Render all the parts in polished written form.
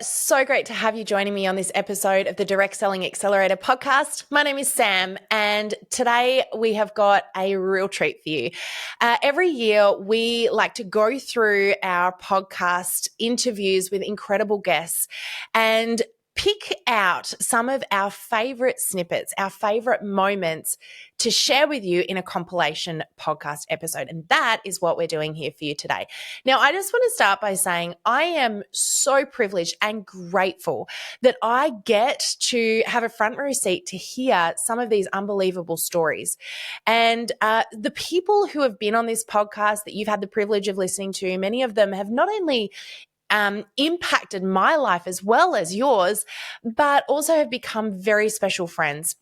So great to have you joining me on this episode of the Direct Selling Accelerator podcast. My name is Sam, and today we have got a real treat for you. Every year, we like to go through our podcast interviews with incredible guests and pick out some of our favorite snippets, our favorite moments to share with you in a compilation podcast episode. And that is what we're doing here for you today. Now, I just want to start by saying I am so privileged and grateful that I get to have a front row seat to hear some of these unbelievable stories. And the people who have been on this podcast that you've had the privilege of listening to, many of them have not only impacted my life as well as yours, but also have become very special friends.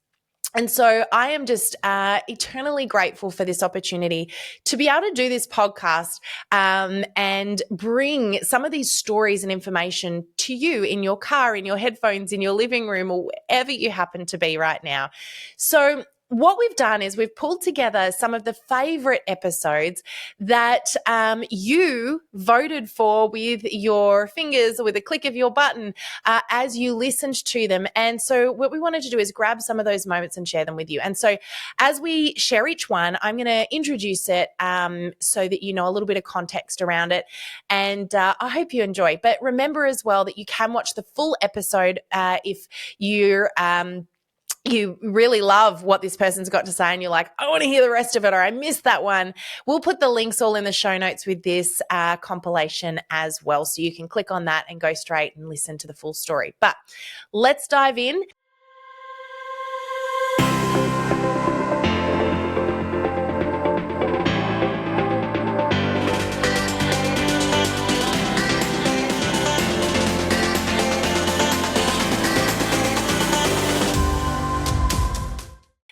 And so I am just eternally grateful for this opportunity to be able to do this podcast and bring some of these stories and information to you in your car, in your headphones, in your living room, or wherever you happen to be right now. So what we've done is we've pulled together some of the favorite episodes that you voted for with your fingers or with a click of your button as you listened to them. And so what we wanted to do is grab some of those moments and share them with you. And so as we share each one, I'm going to introduce it so that you know a little bit of context around it. And I hope you enjoy. But remember as well that you can watch the full episode if you're you really love what this person's got to say and you're like, I want to hear the rest of it, or I missed that one. We'll put the links all in the show notes with this compilation as well. So you can click on that and go straight and listen to the full story. But let's dive in.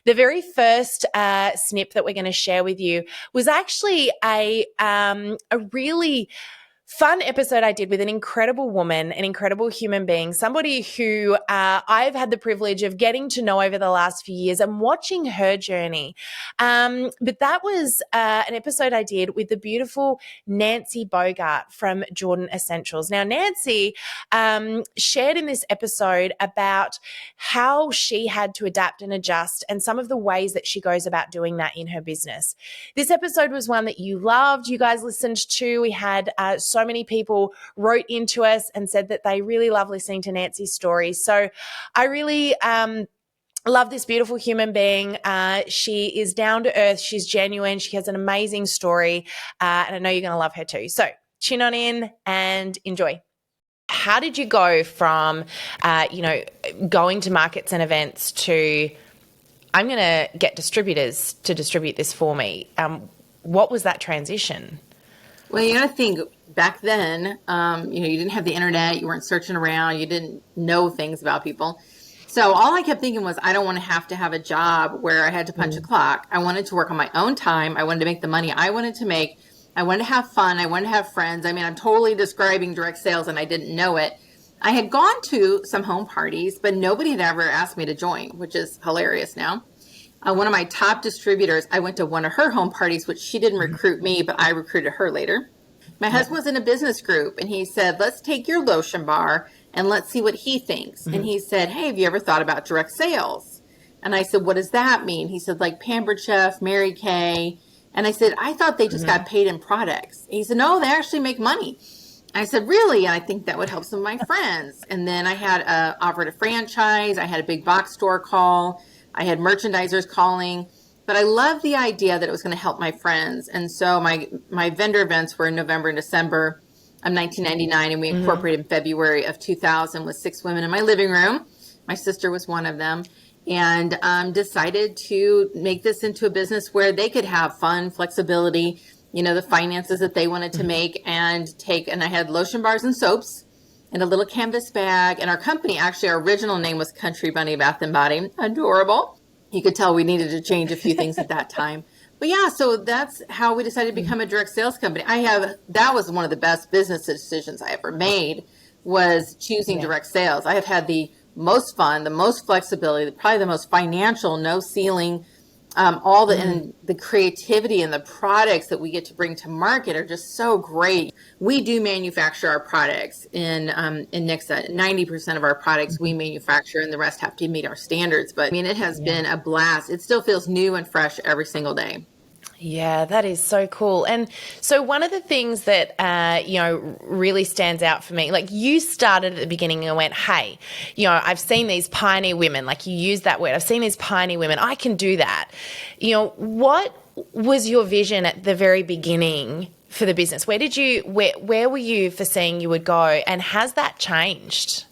The very first snip that we're going to share with you was actually a really fun episode I did with an incredible woman, an incredible human being, somebody who I've had the privilege of getting to know over the last few years and watching her journey. But that was an episode I did with the beautiful Nancy Bogart from Jordan Essentials. Now, Nancy shared in this episode about how she had to adapt and adjust and some of the ways that she goes about doing that in her business. This episode was one that you loved, you guys listened to. We had so many people wrote into us and said that they really love listening to Nancy's stories. So I really love this beautiful human being. She is down to earth. She's genuine. She has an amazing story. And I know you're going to love her too. So tune on in and enjoy. How did you go from, going to markets and events to, I'm going to get distributors to distribute this for me? What was that transition? Well, you got to think back then, you didn't have the internet. You weren't searching around. You didn't know things about people. So all I kept thinking was, I don't want to have a job where I had to punch a clock. I wanted to work on my own time. I wanted to make the money I wanted to make. I wanted to have fun. I wanted to have friends. I mean, I'm totally describing direct sales and I didn't know it. I had gone to some home parties, but nobody had ever asked me to join, which is hilarious now. One of my top distributors, I went to one of her home parties, which she didn't recruit me, but I recruited her later. My husband was in a business group and he said, let's take your lotion bar and let's see what he thinks. Mm-hmm. And he said, hey, have you ever thought about direct sales? And I said, what does that mean? He said, like Pampered Chef, Mary Kay. And I said, I thought they just got paid in products. He said, no, they actually make money. I said, really? And I think that would help some of my friends. And then I had offered a franchise. I had a big box store call. I had merchandisers calling. But I loved the idea that it was going to help my friends. And so my vendor events were in November and December of 1999. And we incorporated in February of 2000 with 6 women in my living room. My sister was one of them. And decided to make this into a business where they could have fun, flexibility, the finances that they wanted to make and take. And I had lotion bars and soaps and a little canvas bag. And our company, actually, our original name was Country Bunny Bath and Body. Adorable. You could tell we needed to change a few things at that time. But yeah, so that's how we decided to become a direct sales company. That was one of the best business decisions I ever made, was choosing direct sales. I have had the most fun, the most flexibility, probably the most financial, no ceiling All the and the creativity and the products that we get to bring to market are just so great. We do manufacture our products in Nixa. 90% of our products we manufacture, and the rest have to meet our standards. But I mean, it has been a blast. It still feels new and fresh every single day. Yeah, that is so cool. And so one of the things that, really stands out for me, like you started at the beginning and went, hey, I've seen these pioneer women, like you used that word, I've seen these pioneer women, I can do that. What was your vision at the very beginning for the business? Where were you for saying you would go, and has that changed?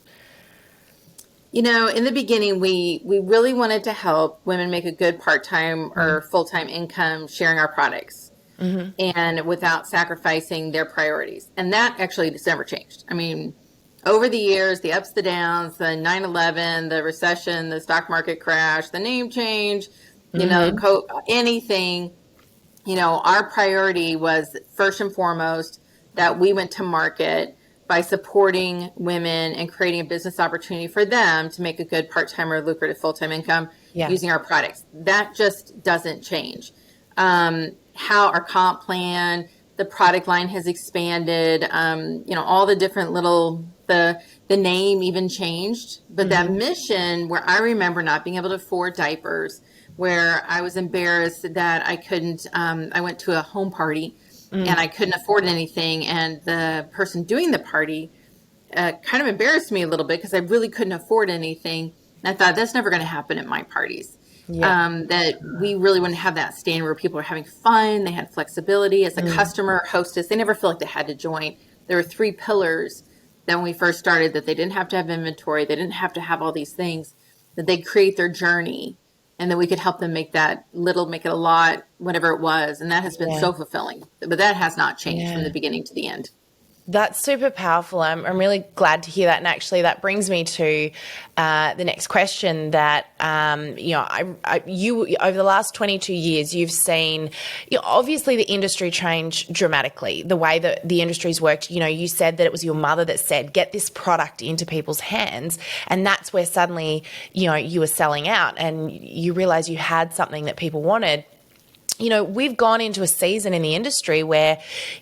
In the beginning, we really wanted to help women make a good part-time or full-time income sharing our products and without sacrificing their priorities. And that actually has never changed. I mean, over the years, the ups, the downs, the 9/11, the recession, the stock market crash, the name change, anything, our priority was first and foremost that we went to market by supporting women and creating a business opportunity for them to make a good part-time or lucrative full-time income using our products. That just doesn't change. How our comp plan, the product line has expanded, all the different little, the name even changed. But that mission, where I remember not being able to afford diapers, where I was embarrassed that I couldn't, I went to a home party and I couldn't afford anything. And the person doing the party kind of embarrassed me a little bit because I really couldn't afford anything. And I thought, that's never going to happen at my parties. That we really want to have that stand where people are having fun. They had flexibility as a customer or hostess. They never feel like they had to join. There were 3 pillars that when we first started, that they didn't have to have inventory. They didn't have to have all these things, that they create their journey. And then we could help them make that little, make it a lot, whatever it was. And that has been so fulfilling. But that has not changed from the beginning to the end. That's super powerful. I'm really glad to hear that. And actually that brings me to the next question that, you over the last 22 years, you've seen, obviously the industry change dramatically, the way that the industry's worked. You said that it was your mother that said, get this product into people's hands. And that's where suddenly, you were selling out and you realized you had something that people wanted. We've gone into a season in the industry where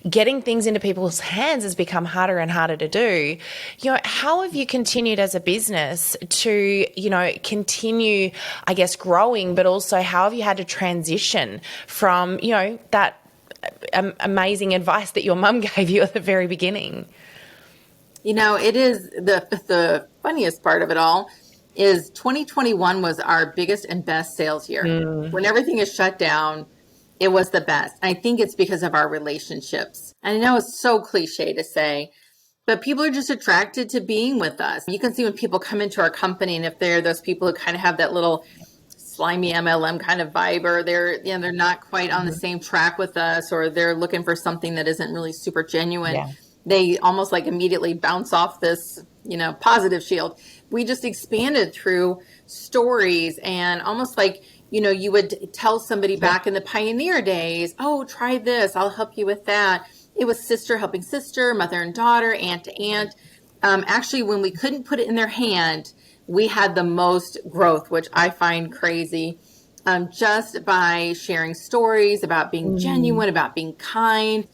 getting things into people's hands has become harder and harder to do. How have you continued as a business to, continue, I guess, growing, but also how have you had to transition from, that amazing advice that your mum gave you at the very beginning? It is the funniest part of it all is 2021 was our biggest and best sales year. When everything is shut down, it was the best. I think it's because of our relationships. I know it's so cliche to say, but people are just attracted to being with us. You can see when people come into our company, and if they're those people who kind of have that little slimy MLM kind of vibe, or they're not quite on the same track with us, or they're looking for something that isn't really super genuine, they almost like immediately bounce off this, positive shield. We just expanded through stories and almost like, you would tell somebody back in the pioneer days, oh, try this, I'll help you with that. It was sister helping sister, mother and daughter, aunt to aunt. Actually, when we couldn't put it in their hand, we had the most growth, which I find crazy, just by sharing stories about being genuine, about being kind.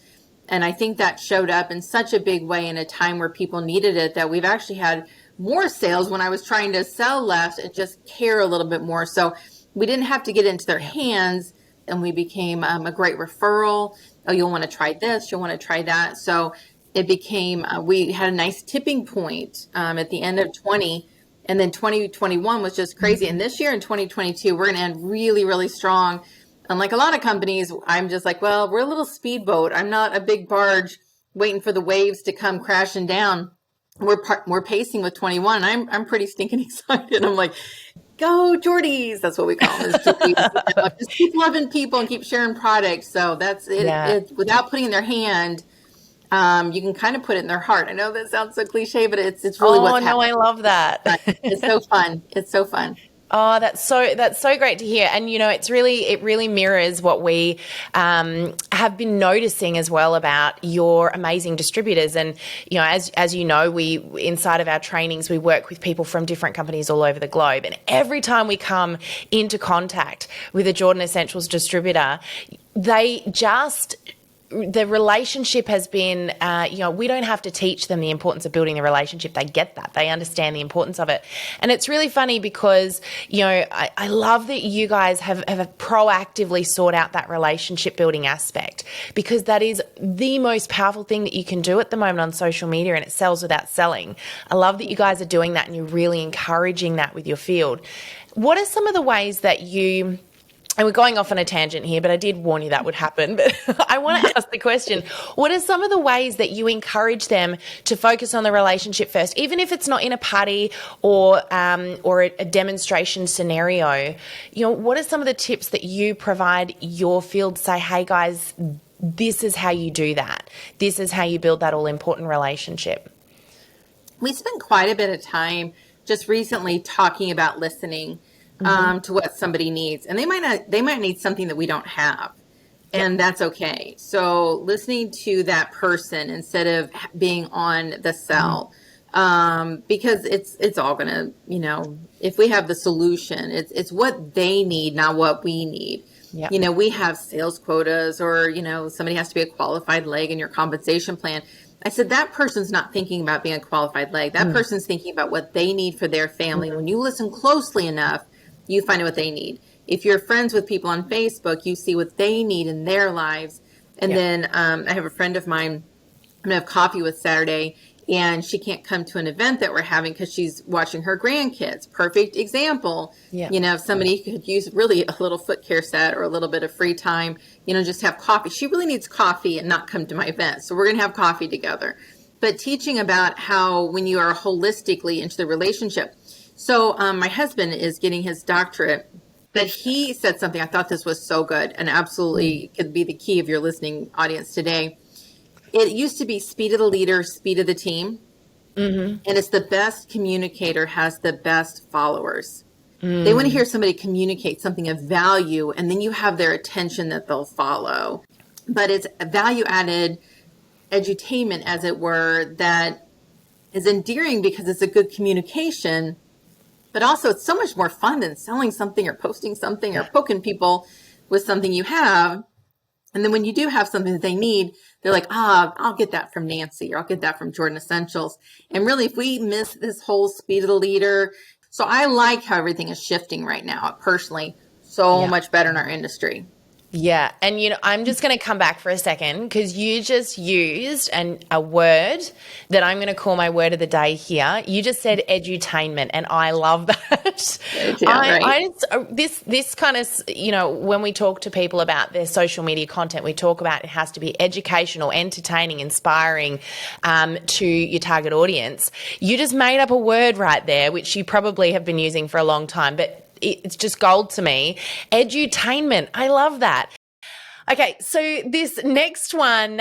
And I think that showed up in such a big way in a time where people needed it, that we've actually had more sales when I was trying to sell less and just care a little bit more. So we didn't have to get into their hands, and we became a great referral. Oh, you'll want to try this, you'll want to try that. So it became, we had a nice tipping point at the end of 20, and then 2021 was just crazy. And this year in 2022, we're going to end really, really strong. Unlike a lot of companies, I'm just like, well, we're a little speedboat. I'm not a big barge waiting for the waves to come crashing down. We're pacing with 21. I'm pretty stinking excited. I'm like, go Jordies. That's what we call them. Just keep loving people and keep sharing products. So that's it. It's without putting in their hand. You can kind of put it in their heart. I know that sounds so cliche, but it's really what's happening. I love that. It's so fun. It's so fun. Oh, that's so great to hear. And it really mirrors what we have been noticing as well about your amazing distributors. And as you know, we inside of our trainings we work with people from different companies all over the globe. And every time we come into contact with a Jordan Essentials distributor, the relationship has been, we don't have to teach them the importance of building the relationship. They get that. They understand the importance of it. And it's really funny because, I love that you guys have proactively sought out that relationship building aspect, because that is the most powerful thing that you can do at the moment on social media, and it sells without selling. I love that you guys are doing that and you're really encouraging that with your field. What are some of the ways that and we're going off on a tangent here, but I did warn you that would happen. But I want to ask the question, what are some of the ways that you encourage them to focus on the relationship first, even if it's not in a party or a demonstration scenario? What are some of the tips that you provide your field? Say, hey guys, this is how you do that. This is how you build that all-important relationship. We spent quite a bit of time just recently talking about listening to what somebody needs, and they might need something that we don't have, and that's okay. So listening to that person instead of being on the sell, because it's all gonna, if we have the solution, it's what they need, not what we need. Yep. We have sales quotas, or somebody has to be a qualified leg in your compensation plan. I said, that person's not thinking about being a qualified leg. That person's thinking about what they need for their family. When you listen closely enough, you find out what they need. If you're friends with people on Facebook, you see what they need in their lives. And then I have a friend of mine I'm going to have coffee with Saturday, and she can't come to an event that we're having because she's watching her grandkids. Perfect example. Yeah. If somebody could use really a little foot care set or a little bit of free time, just have coffee. She really needs coffee and not come to my event. So we're going to have coffee together. But teaching about how when you are holistically into the relationship. So my husband is getting his doctorate, but he said something, I thought this was so good and absolutely could be the key of your listening audience today. It used to be speed of the leader, speed of the team. And it's the best communicator has the best followers. They want to hear somebody communicate something of value, and then you have their attention that they'll follow. But it's a value-added edutainment, as it were, that is endearing because it's a good communication. But also, it's so much more fun than selling something or posting something or poking people with something you have. And then when you do have something that they need, they're like, I'll get that from Nancy, or I'll get that from Jordan Essentials. And really, if we miss this whole speed of the leader. So I like how everything is shifting right now, personally, so much better in our industry. Yeah. And, I'm just going to come back for a second, because you just used a word that I'm going to call my word of the day here. You just said edutainment, and I love that. Right. This kind of, when we talk to people about their social media content, we talk about it has to be educational, entertaining, inspiring to your target audience. You just made up a word right there, which you probably have been using for a long time, but it's just gold to me. Edutainment. I love that. Okay, so this next one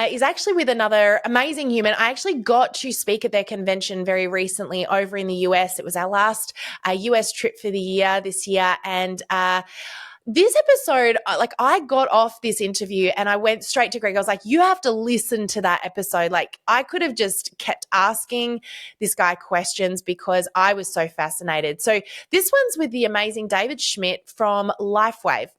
is actually with another amazing human. I actually got to speak at their convention very recently over in the US. It was our last US trip for the year this year. And this episode, I got off this interview and I went straight to Greg. I was like, you have to listen to that episode. I could have just kept asking this guy questions because I was so fascinated. So this one's with the amazing David Schmidt from LifeWave.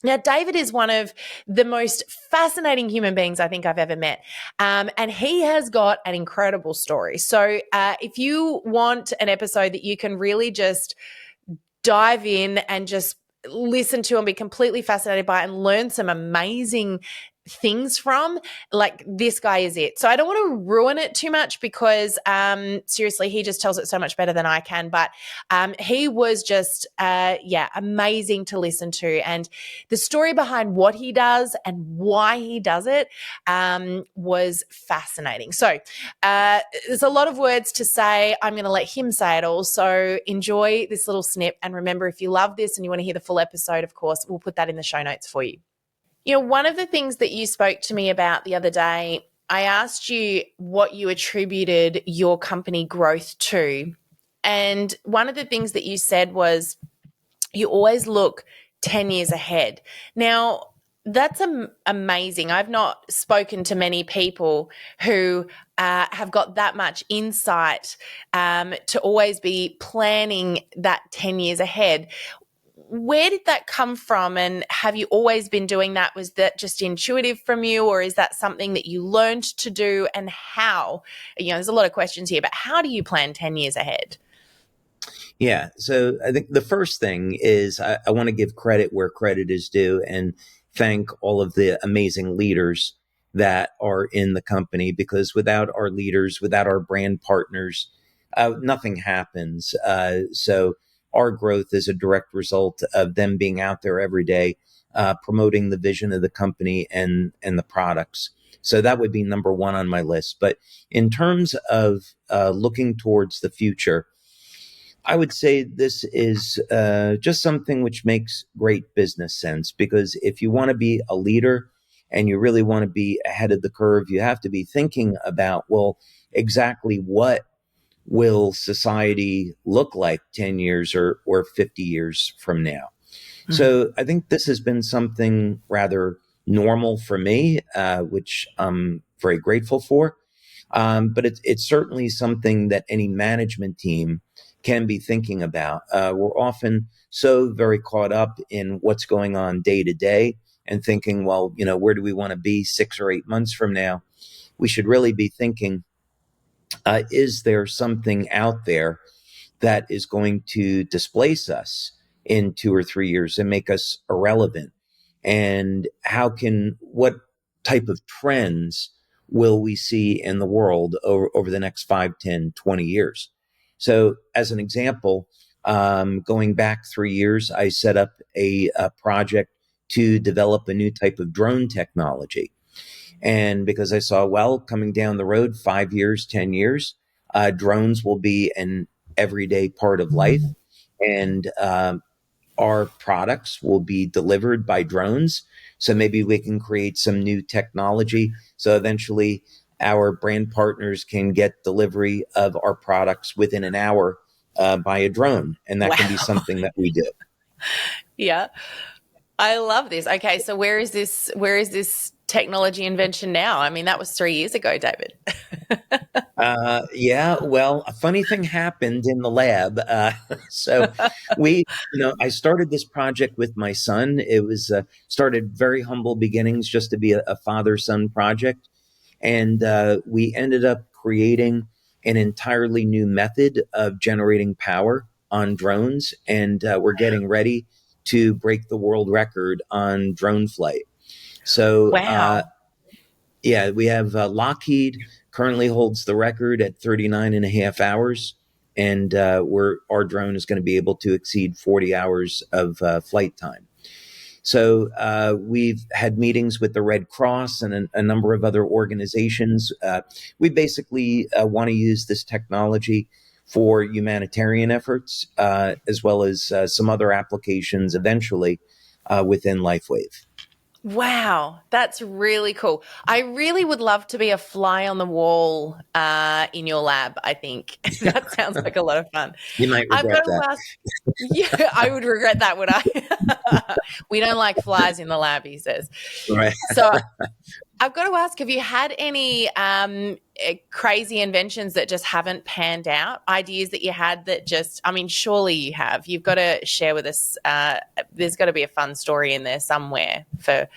Now, David is one of the most fascinating human beings I think I've ever met, and he has got an incredible story. So if you want an episode that you can really just dive in and just listen to and be completely fascinated by and learn some amazing things from, this guy is it. So I don't want to ruin it too much because seriously, he just tells it so much better than I can. But he was just amazing to listen to, and the story behind what he does and why he does it was fascinating. So there's a lot of words to say. I'm going to let him say it all. So enjoy this little snip, and remember, if you love this and you want to hear the full episode, of course, we'll put that in the show notes for you. One of the things that you spoke to me about the other day, I asked you what you attributed your company growth to, And one of the things that you said was you always look 10 years ahead. Now, that's amazing. I've not spoken to many people who have got that much insight to always be planning that 10 years ahead. Where did that come from, and have you always been doing that? Was that just intuitive from you, or is that something that you learned to do, and how? There's a lot of questions here, but how do you plan 10 years ahead? Yeah. So I think the first thing is I want to give credit where credit is due and thank all of the amazing leaders that are in the company, because without our leaders, without our brand partners, nothing happens. So our growth is a direct result of them being out there every day, promoting the vision of the company and the products. So that would be number one on my list. But in terms of looking towards the future, I would say this is just something which makes great business sense, because if you want to be a leader and you really want to be ahead of the curve, you have to be thinking about, well, exactly what will society look like 10 years or 50 years from now? Mm-hmm. So I think this has been something rather normal for me, which I'm very grateful for. But it's certainly something that any management team can be thinking about. We're often so very caught up in what's going on day to day and thinking, well, where do we want to be 6 or 8 months from now? We should really be thinking, is there something out there that is going to displace us in 2 or 3 years and make us irrelevant? And what type of trends will we see in the world over the next 5, 10, 20 years? So as an example, going back 3 years, I set up a project to develop a new type of drone technology. And because I saw, well, coming down the road, 5 years, 10 years, drones will be an everyday part of life. And our products will be delivered by drones. So maybe we can create some new technology. So eventually our brand partners can get delivery of our products within an hour by a drone. And that can be something that we do. Yeah. I love this. Okay. So where is this technology invention now? I mean, that was 3 years ago, David. Yeah, well, a funny thing happened in the lab. So I started this project with my son. It was started very humble beginnings, just to be a father-son project. And we ended up creating an entirely new method of generating power on drones. And we're getting ready to break the world record on drone flight. So, wow. Yeah, we have Lockheed currently holds the record at 39 and a half hours. And our drone is going to be able to exceed 40 hours of flight time. So we've had meetings with the Red Cross and a number of other organizations. We basically want to use this technology for humanitarian efforts, as well as some other applications eventually within LifeWave. Wow, that's really cool. I really would love to be a fly on the wall in your lab, I think. That sounds like a lot of fun. You might regret that. Yeah, I would regret that, would I? We don't like flies in the lab, he says. Right. So I've got to ask, have you had any crazy inventions that just haven't panned out? Ideas that you had that surely you have. You've got to share with us. There's got to be a fun story in there somewhere for.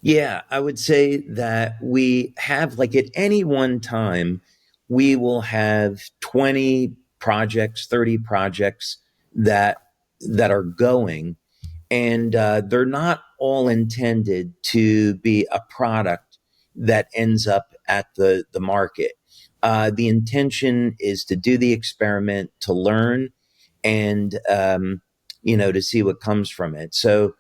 Yeah, I would say that we have, like, at any one time, we will have 20 projects, 30 projects that are going. And they're not all intended to be a product that ends up at the market. The intention is to do the experiment, to learn, and to see what comes from it. So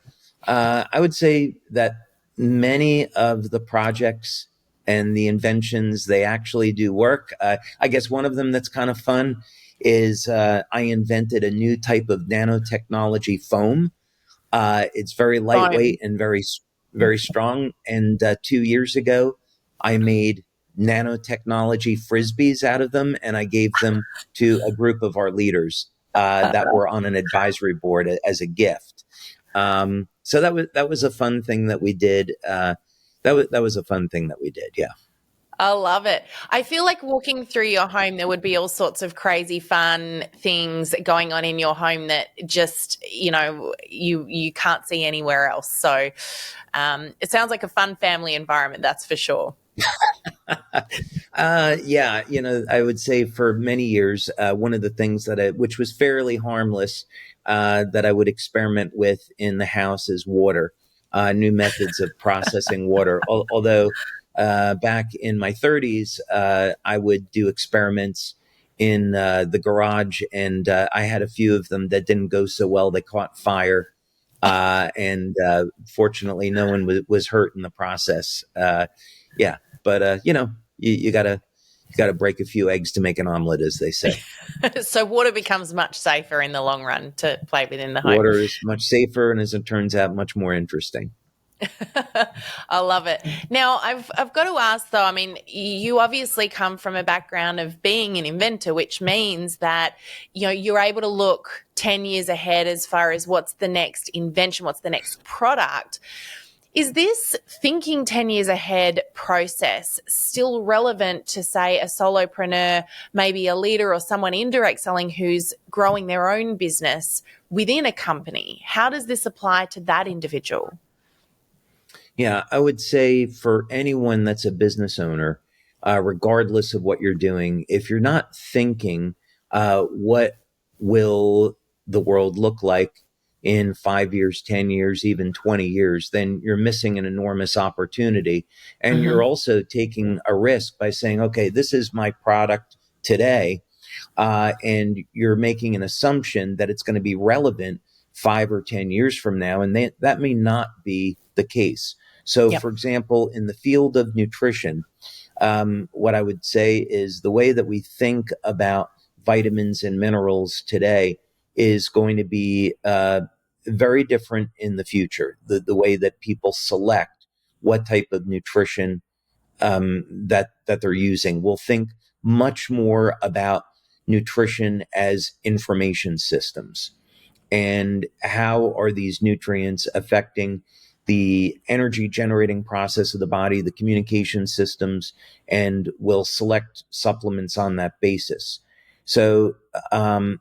I would say that many of the projects and the inventions, they actually do work. I guess one of them that's kind of fun is I invented a new type of nanotechnology foam. It's very lightweight and very, very strong. And 2 years ago, I made nanotechnology frisbees out of them, and I gave them to a group of our leaders that were on an advisory board as a gift. So that was a fun thing that we did. That was a fun thing that we did. Yeah. I love it. I feel like walking through your home, there would be all sorts of crazy fun things going on in your home that just, you can't see anywhere else. So it sounds like a fun family environment, that's for sure. Yeah, I would say for many years, one of the things which was fairly harmless, that I would experiment with in the house is water, new methods of processing water. Although back in my 30s, I would do experiments in the garage, and I had a few of them that didn't go so well. They caught fire, and fortunately, no one was hurt in the process. Yeah, but you gotta break a few eggs to make an omelet, as they say. So water becomes much safer in the long run to play with in the home. Water is much safer, and as it turns out, much more interesting. I love it. Now, I've got to ask though, I mean, you obviously come from a background of being an inventor, which means that, you're able to look 10 years ahead as far as what's the next invention, what's the next product. Is this thinking 10 years ahead process still relevant to, say, a solopreneur, maybe a leader or someone in direct selling who's growing their own business within a company? How does this apply to that individual? Yeah, I would say for anyone that's a business owner, regardless of what you're doing, if you're not thinking, what will the world look like in 5 years, 10 years, even 20 years, then you're missing an enormous opportunity. And you're also taking a risk by saying, okay, this is my product today. And you're making an assumption that it's going to be relevant 5 or 10 years from now. And that may not be the case. So, for example, in the field of nutrition, what I would say is the way that we think about vitamins and minerals today is going to be very different in the future. The way that people select what type of nutrition that they're using. We'll think much more about nutrition as information systems, and how are these nutrients affecting the energy generating process of the body, the communication systems, and we'll select supplements on that basis. So, I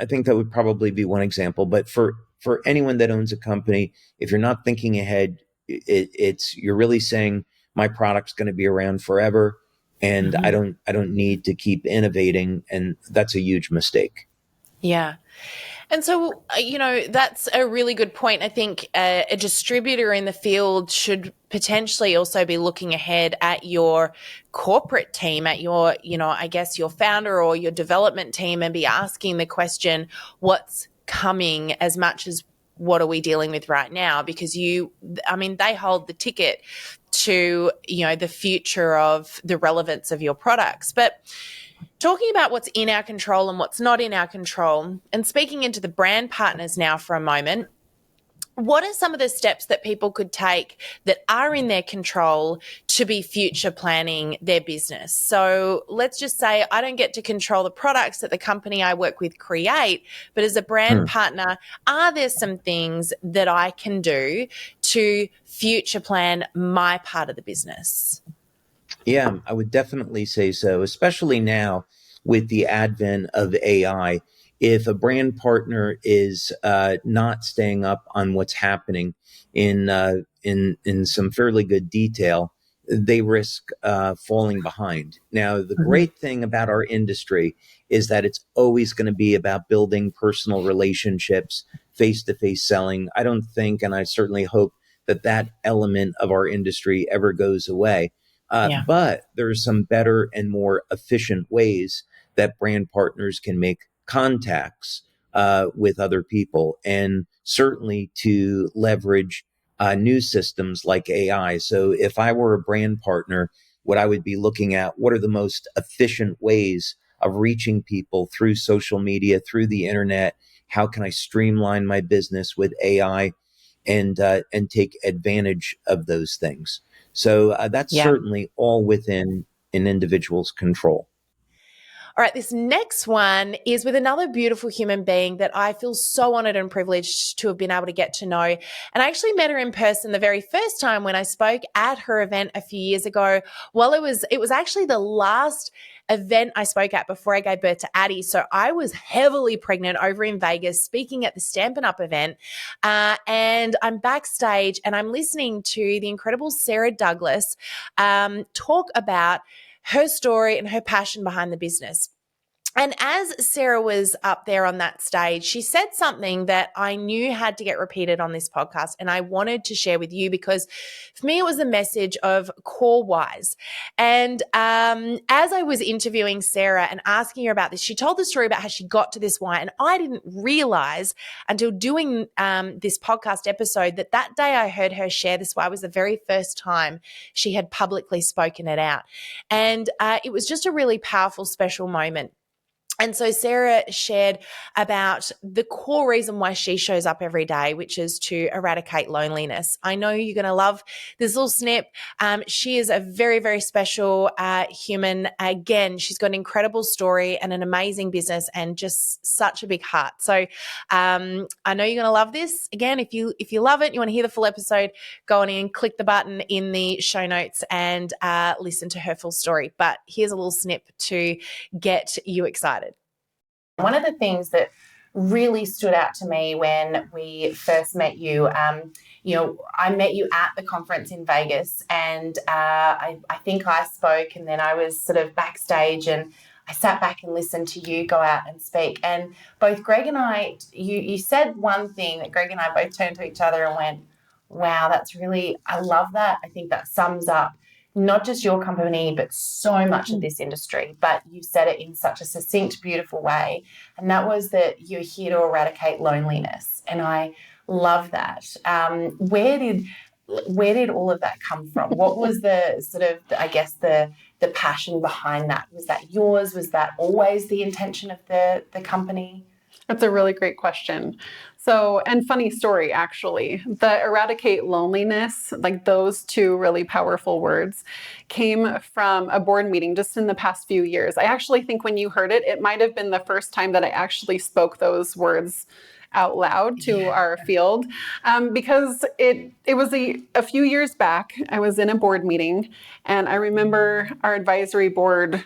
think that would probably be one example. But for anyone that owns a company, if you're not thinking ahead, you're really saying my product's going to be around forever, and I don't need to keep innovating, and that's a huge mistake. Yeah. And so, that's a really good point. I think a distributor in the field should potentially also be looking ahead at your corporate team, at your, I guess your founder or your development team, and be asking the question, what's coming, as much as what are we dealing with right now? Because they hold the ticket to, the future of the relevance of your products. But talking about what's in our control and what's not in our control, and speaking into the brand partners now for a moment, what are some of the steps that people could take that are in their control to be future planning their business? So let's just say I don't get to control the products that the company I work with create, but as a brand partner, are there some things that I can do to future plan my part of the business? Yeah, I would definitely say so, especially now with the advent of AI. If a brand partner is not staying up on what's happening in some fairly good detail, they risk falling behind. Now, the great thing about our industry is that it's always going to be about building personal relationships, face-to-face selling. I don't think, and I certainly hope, that element of our industry ever goes away. But there are some better and more efficient ways that brand partners can make contacts with other people, and certainly to leverage new systems like AI. So if I were a brand partner, what I would be looking at, what are the most efficient ways of reaching people through social media, through the internet? How can I streamline my business with AI and take advantage of those things? So that's Yeah. certainly all within an individual's control. All right, this next one is with another beautiful human being that I feel so honored and privileged to have been able to get to know. And I actually met her in person the very first time when I spoke at her event a few years ago. Well, it was actually the last event I spoke at before I gave birth to Addie. So I was heavily pregnant over in Vegas speaking at the Stampin Up event. And I'm backstage and I'm listening to the incredible Sara Douglass talk about her story and her passion behind the business. And as Sara was up there on that stage, she said something that I knew had to get repeated on this podcast. And I wanted to share with you because for me, it was a message of core whys. And as I was interviewing Sara and asking her about this, she told the story about how she got to this why. And I didn't realize until doing this podcast episode that day I heard her share this why was the very first time she had publicly spoken it out. And it was just a really powerful, special moment. And so Sara shared about the core reason why she shows up every day, which is to eradicate loneliness. I know you're going to love this little snip. She is a very, very special human. Again, she's got an incredible story and an amazing business and just such a big heart. So I know you're going to love this. Again, if you love it, you want to hear the full episode, go on in, click the button in the show notes and listen to her full story. But here's a little snip to get you excited. One of the things that really stood out to me when we first met you, I met you at the conference in Vegas, and I think I spoke, and then I was sort of backstage, and I sat back and listened to you go out and speak. And both Greg and I, you said one thing that Greg and I both turned to each other and went, wow, I love that. I think that sums up not just your company, but so much of this industry. But you said it in such a succinct, beautiful way. And that was that you're here to eradicate loneliness. And I love that. Where did all of that come from? What was the sort of, I guess, the passion behind that? Was that yours? Was that always the intention of the company? That's a really great question. So, and funny story, actually, the eradicate loneliness, like those two really powerful words came from a board meeting just in the past few years. I actually think when you heard it, it might've been the first time that I actually spoke those words out loud to our field, because it was a few years back. I was in a board meeting and I remember our advisory board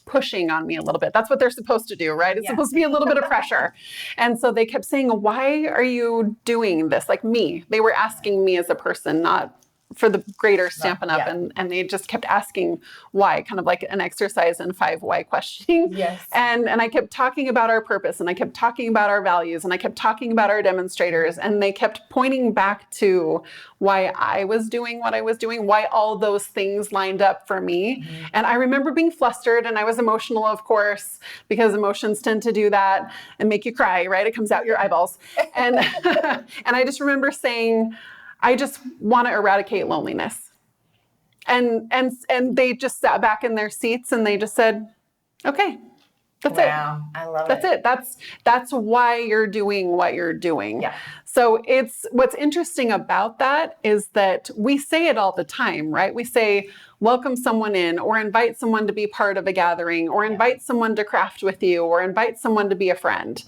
pushing on me a little bit. That's what they're supposed to do, right? It's supposed to be a little bit of pressure. And so they kept saying, why are you doing this? Like me, they were asking me as a person, not for the greater Stampin' Up. And they just kept asking why, kind of like an exercise in 5 why questioning. Yes. And I kept talking about our purpose, and I kept talking about our values, and I kept talking about our demonstrators, and they kept pointing back to why I was doing what I was doing, why all those things lined up for me. Mm-hmm. And I remember being flustered, and I was emotional, of course, because emotions tend to do that and make you cry, right? It comes out your eyeballs. And and I just remember saying, I just want to eradicate loneliness. And they just sat back in their seats and they just said, okay, that's it. Wow, I love it. That's it. That's why you're doing what you're doing. Yeah. So what's interesting about that is that we say it all the time, right? We say, welcome someone in, or invite someone to be part of a gathering, or invite someone to craft with you, or invite someone to be a friend,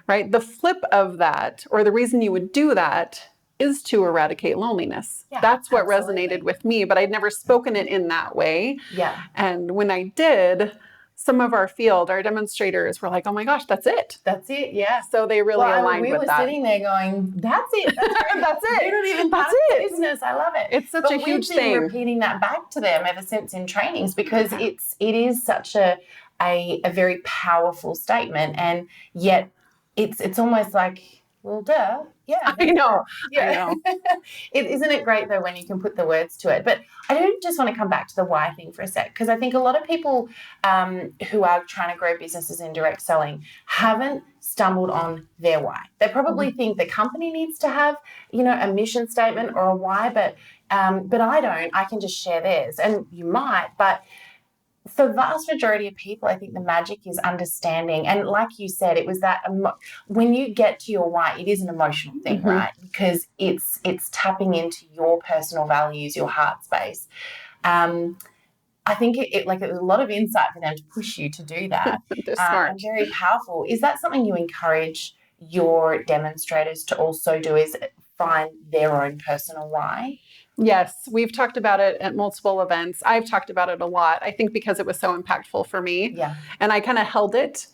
right? The flip of that, or the reason you would do that, is to eradicate loneliness. Yeah, that's what resonated with me, but I'd never spoken it in that way. Yeah. And when I did, some of our field, our demonstrators were like, oh my gosh, that's it. That's it. Yeah. So they really aligned with that. We were sitting there going, that's it. That's it. You're not even part of the business. I love it. It's such a huge thing. We've been repeating that back to them ever since in trainings, because it is such a very powerful statement. And yet it's almost like, well, duh. Yeah. I know. Yeah. I know. Isn't it great, though, when you can put the words to it? But I do just want to come back to the why thing for a sec, because I think a lot of people who are trying to grow businesses in direct selling haven't stumbled on their why. They probably think the company needs to have, a mission statement or a why, but I don't. I can just share theirs, and you might, but for the vast majority of people, I think the magic is understanding. And like you said, it was that when you get to your why, it is an emotional thing, right? Because it's tapping into your your personal values, your heart space. I think it like a lot of insight for them to push you to do that. They're smart. And very powerful. Is that something you encourage your demonstrators to also do, is find their own personal why? Yes, we've talked about it at multiple events. I've talked about it a lot, I think because it was so impactful for me. Yeah. And I kind of held it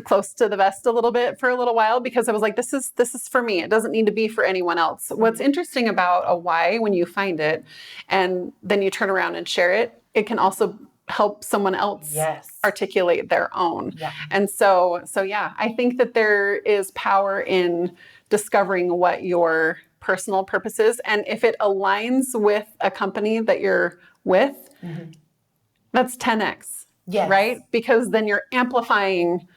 close to the vest a little bit for a little while because I was like, this is for me. It doesn't need to be for anyone else. What's interesting about a why, when you find it and then you turn around and share it, it can also help someone else articulate their own. Yeah. And so yeah, I think that there is power in discovering what your personal purpose is. And if it aligns with a company that you're with, that's 10x, right? Because then you're amplifying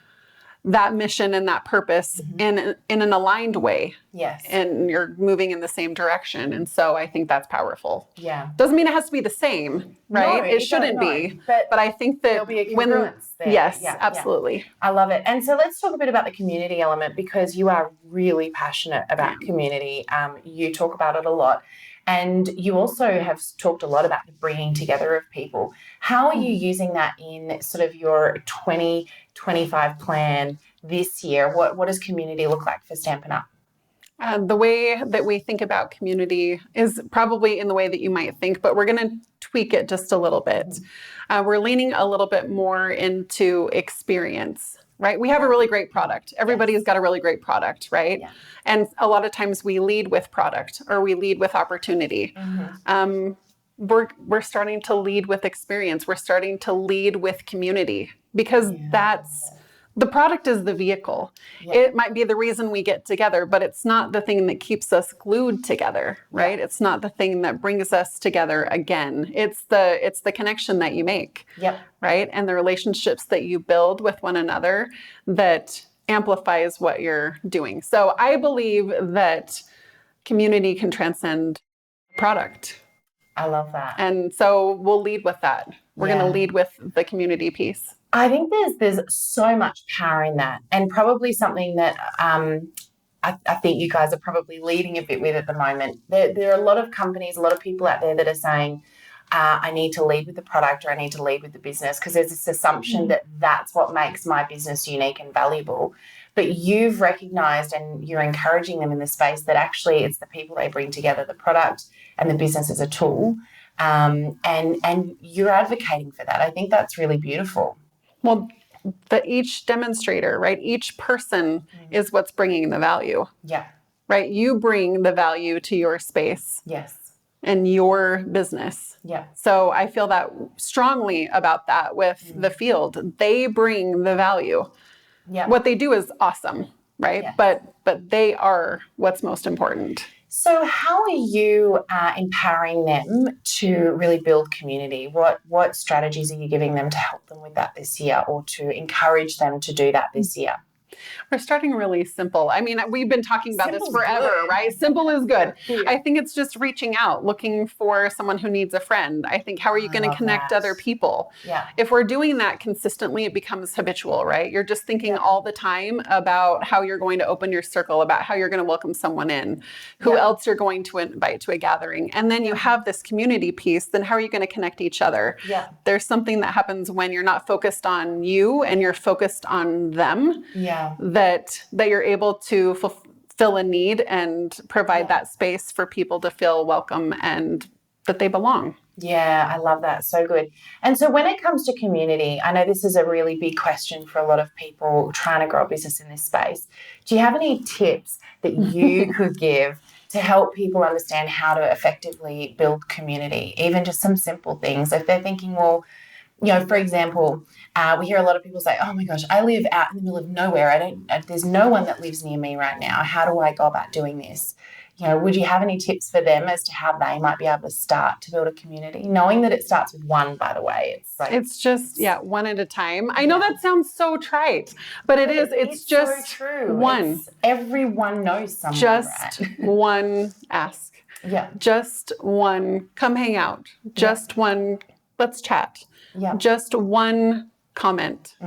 that mission and that purpose in an aligned way. Yes. And you're moving in the same direction. And so I think that's powerful. Yeah. Doesn't mean it has to be the same, right? No, it shouldn't be. But I think that there'll be a congruence there. Yes, Yeah, absolutely. I love it. And so let's talk a bit about the community element, because you are really passionate about community. You talk about it a lot. And you also have talked a lot about the bringing together of people. How are you using that in sort of your 2025 plan this year? What does community look like for Stampin' Up? The way that we think about community is probably in the way that you might think, but we're going to tweak it just a little bit. We're leaning a little bit more into experience, right? We have a really great product. Everybody's got a really great product, right? Yeah. And a lot of times we lead with product or we lead with opportunity. We're starting to lead with experience. We're starting to lead with community because the product is the vehicle. It might be the reason we get together, but it's not the thing that keeps us glued together, right? It's not the thing that brings us together again. It's the connection that you make, right? And the relationships that you build with one another that amplifies what you're doing. So I believe that community can transcend product. I love that. And so we'll lead with that. We're going to lead with the community piece. I think there's so much power in that, and probably something that I think you guys are probably leading a bit with at the moment. There are a lot of companies, a lot of people out there that are saying, I need to lead with the product or I need to lead with the business, because there's this assumption that that's what makes my business unique and valuable. But you've recognized and you're encouraging them in the space that actually it's the people they bring together, the product and the business as a tool, and you're advocating for that. I think that's really beautiful. Well, each demonstrator, right? Each person is what's bringing the value. Yeah. Right? You bring the value to your space. Yes. And your business. Yeah. So I feel that strongly about that with the field. They bring the value. Yeah. What they do is awesome, right? Yes. But they are what's most important. So how are you empowering them to really build community? What strategies are you giving them to help them with that this year, or to encourage them to do that this year? We're starting really simple. I mean, we've been talking about this forever, right? Simple is good. Yeah. I think it's just reaching out, looking for someone who needs a friend. I think, how are you going to connect other people? Yeah. If we're doing that consistently, it becomes habitual, right? You're just thinking all the time about how you're going to open your circle, about how you're going to welcome someone in, who else you're going to invite to a gathering. And then you have this community piece, then how are you going to connect each other? Yeah. There's something that happens when you're not focused on you and you're focused on them. Yeah. That you're able to fulfill a need and provide that space for people to feel welcome and that they belong. Yeah, I love that. So good. And so when it comes to community, I know this is a really big question for a lot of people trying to grow a business in this space. Do you have any tips that you could give to help people understand how to effectively build community? Even just some simple things. If they're thinking, well, you know, for example, we hear a lot of people say, oh my gosh, I live out in the middle of nowhere. There's no one that lives near me right now. How do I go about doing this? You know, would you have any tips for them as to how they might be able to start to build a community? Knowing that it starts with one, by the way. It's just, one at a time. I know that sounds so trite, but it is. It's just so true. One. Everyone knows someone, just right? One ask. Yeah. Just one, come hang out. Just one, let's chat. Yeah. Just one comment.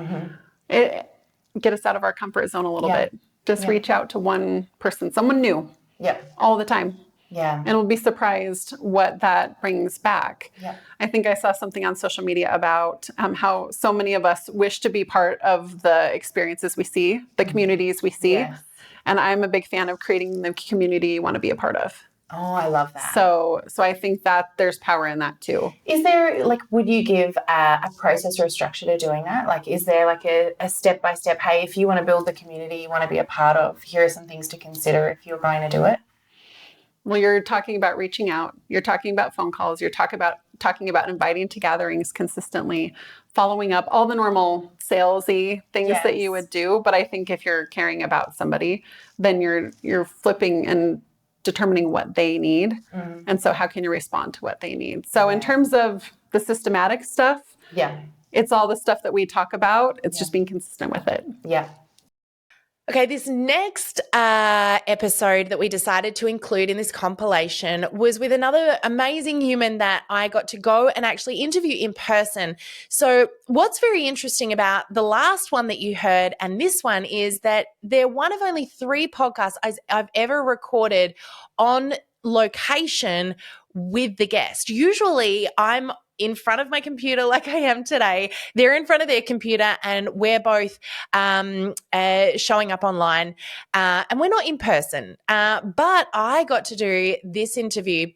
Get us out of our comfort zone a little bit. Just reach out to one person, someone new. Yeah. All the time. Yeah. And we'll be surprised what that brings back. Yeah. I think I saw something on social media about how so many of us wish to be part of the experiences we see, the communities we see. Yes. And I'm a big fan of creating the community you want to be a part of. Oh, I love that. So I think that there's power in that too. Is there, like, would you give a process or a structure to doing that? Like, is there like a step-by-step, hey, if you want to build the community you want to be a part of, here are some things to consider if you're going to do it? Well, you're talking about reaching out. You're talking about phone calls. You're talking about inviting to gatherings consistently, following up, all the normal salesy things that you would do. But I think if you're caring about somebody, then you're flipping and determining what they need. And so how can you respond to what they need? So in terms of the systematic stuff, it's all the stuff that we talk about. It's just being consistent with it. Yeah. Okay, this next episode that we decided to include in this compilation was with another amazing human that I got to go and actually interview in person. So what's very interesting about the last one that you heard and this one is that they're one of only 3 podcasts I've ever recorded on location with the guest. Usually I'm in front of my computer like I am today. They're in front of their computer and we're both showing up online and we're not in person. But I got to do this interview,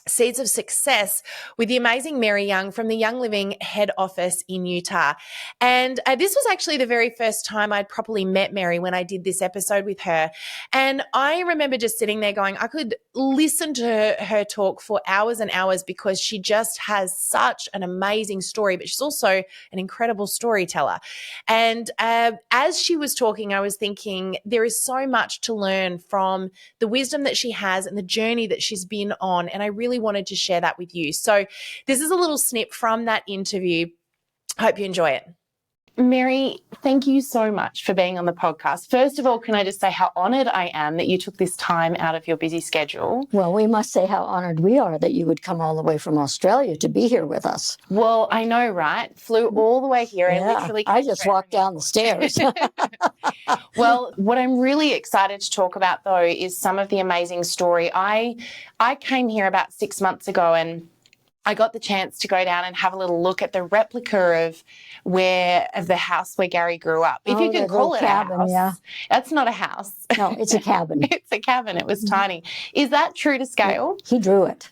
Seeds of Success, with the amazing Mary Young from the Young Living head office in Utah. And this was actually the very first time I'd properly met Mary when I did this episode with her. And I remember just sitting there going, I could listen to her talk for hours and hours because she just has such an amazing story, but she's also an incredible storyteller. And as she was talking, I was thinking there is so much to learn from the wisdom that she has and the journey that she's been on. And I really wanted to share that with you. So this is a little snip from that interview. Hope you enjoy it. Mary, thank you so much for being on the podcast. First of all, can I just say how honored I am that you took this time out of your busy schedule? Well, we must say how honored we are that you would come all the way from Australia to be here with us. Well, I know, right? Flew all the way here. I just walked down the stairs. Well, what I'm really excited to talk about, though, is some of the amazing story. I came here about 6 months ago and I got the chance to go down and have a little look at the replica of the house where Gary grew up. If you can call it cabin, a house. yeah. That's not a house. No, it's a cabin. It's a cabin. It was tiny. Is that true to scale? He drew it.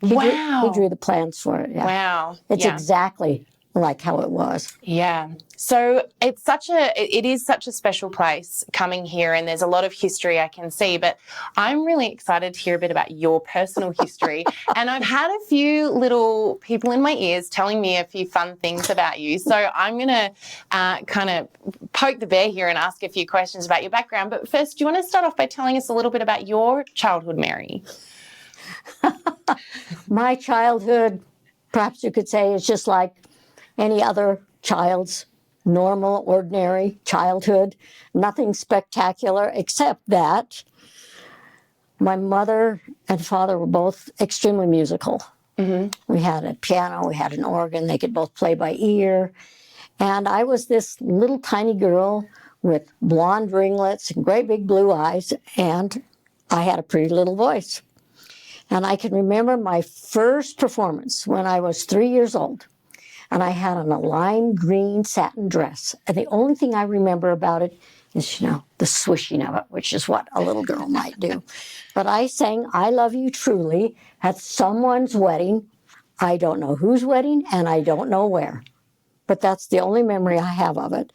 Wow. He drew the plans for it. Yeah. Wow. It's exactly like how it was. Yeah. So it is such a special place coming here, and there's a lot of history I can see, but I'm really excited to hear a bit about your personal history. And I've had a few little people in my ears telling me a few fun things about you. So I'm going to kind of poke the bear here and ask a few questions about your background. But first, do you want to start off by telling us a little bit about your childhood, Mary? My childhood, perhaps you could say, is just like any other child's normal, ordinary childhood. Nothing spectacular, except that my mother and father were both extremely musical. Mm-hmm. We had a piano, we had an organ. They could both play by ear. And I was this little tiny girl with blonde ringlets and great big blue eyes, and I had a pretty little voice. And I can remember my first performance when I was 3 years old. And I had on a lime green satin dress. And the only thing I remember about it is, the swishing of it, which is what a little girl might do. But I sang I Love You Truly at someone's wedding. I don't know whose wedding, and I don't know where. But that's the only memory I have of it.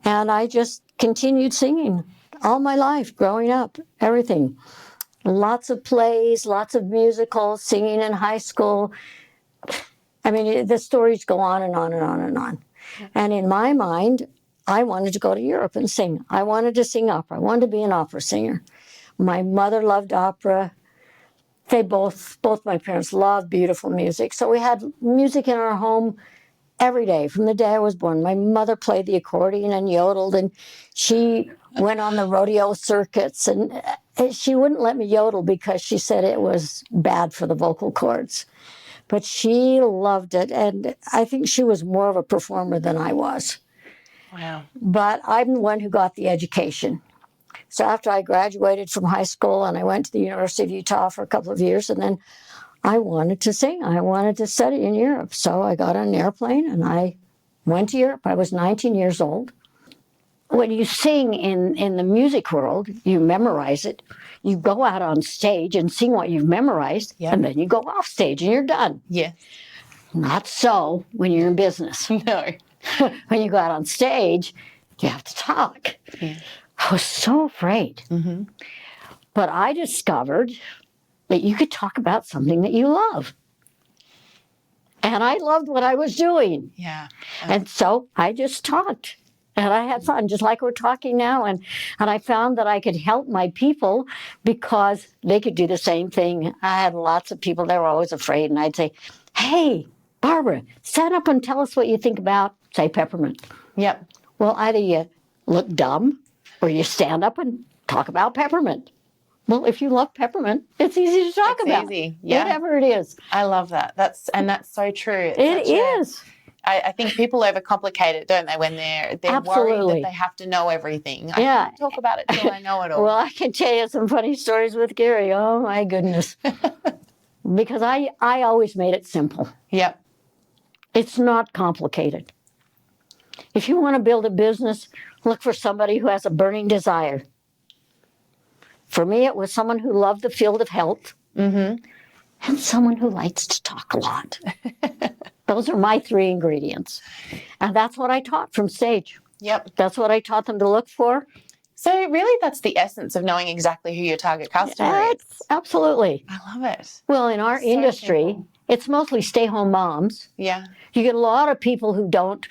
And I just continued singing all my life, growing up, everything. Lots of plays, lots of musicals, singing in high school. I mean, the stories go on and on and on and on. And in my mind, I wanted to go to Europe and sing. I wanted to sing opera. I wanted to be an opera singer. My mother loved opera. They both my parents loved beautiful music. So we had music in our home every day from the day I was born. My mother played the accordion and yodeled, and she went on the rodeo circuits. And she wouldn't let me yodel because she said it was bad for the vocal cords. But she loved it, and I think she was more of a performer than I was. Wow. But I'm the one who got the education. So after I graduated from high school and I went to the University of Utah for a couple of years, and then I wanted to sing. I wanted to study in Europe. So I got on an airplane and I went to Europe. I was 19 years old. When you sing in the music world, you memorize it. You go out on stage and sing what you've memorized, and then you go off stage and you're done. Yeah. Not so when you're in business. No. When you go out on stage, you have to talk. Yeah. I was so afraid. Mm-hmm. But I discovered that you could talk about something that you love. And I loved what I was doing. Yeah. And so I just talked. And I had fun, just like we're talking now. And I found that I could help my people because they could do the same thing. I had lots of people that were always afraid. And I'd say, hey, Barbara, stand up and tell us what you think about, say, peppermint. Yep. Well, either you look dumb or you stand up and talk about peppermint. Well, if you love peppermint, it's easy to talk about. It's easy. Yeah. Whatever it is. I love that. That's so true. It is. I think people overcomplicate it, don't they, when they're worried that they have to know everything. I can't talk about it till I know it all. Well, I can tell you some funny stories with Gary. Oh, my goodness. Because I always made it simple. Yep. It's not complicated. If you want to build a business, look for somebody who has a burning desire. For me, it was someone who loved the field of health and someone who likes to talk a lot. Those are my 3 ingredients. And that's what I taught from stage. Yep. That's what I taught them to look for. So really that's the essence of knowing exactly who your target customer is. Absolutely. I love it. Well, in our industry, simple. It's mostly stay-home moms. Yeah. You get a lot of people who don't,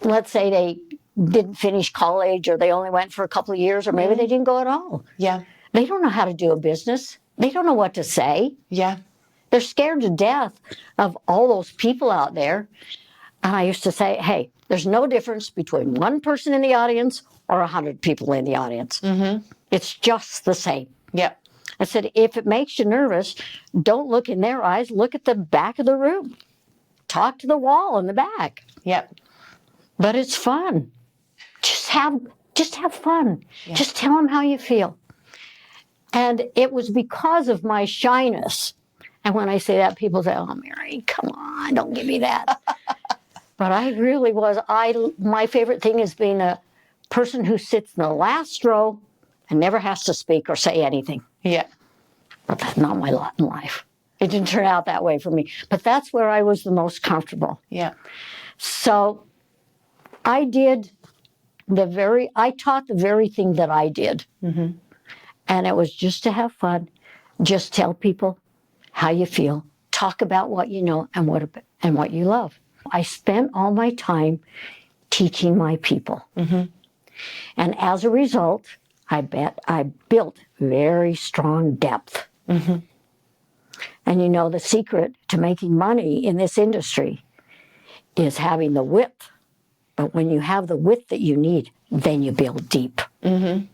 let's say they didn't finish college or they only went for a couple of years or maybe they didn't go at all. Yeah. They don't know how to do a business. They don't know what to say. Yeah. They're scared to death of all those people out there. And I used to say, hey, there's no difference between one person in the audience or 100 people in the audience. Mm-hmm. It's just the same. Yep. I said, if it makes you nervous, don't look in their eyes. Look at the back of the room. Talk to the wall in the back. Yep. But it's fun. Just have fun. Yeah. Just tell them how you feel. And it was because of my shyness. And when I say that, people say, oh, Mary, come on, don't give me that. But I really was. My favorite thing is being a person who sits in the last row and never has to speak or say anything. Yeah. But that's not my lot in life. It didn't turn out that way for me. But that's where I was the most comfortable. Yeah. So I taught the very thing that I did. Mm-hmm. And it was just to have fun. Just tell people how you feel. Talk about what you know and what you love. I spent all my time teaching my people. Mm-hmm. And as a result, I built very strong depth. Mm-hmm. And you know, the secret to making money in this industry is having the width. But when you have the width that you need, then you build deep. Mm-hmm.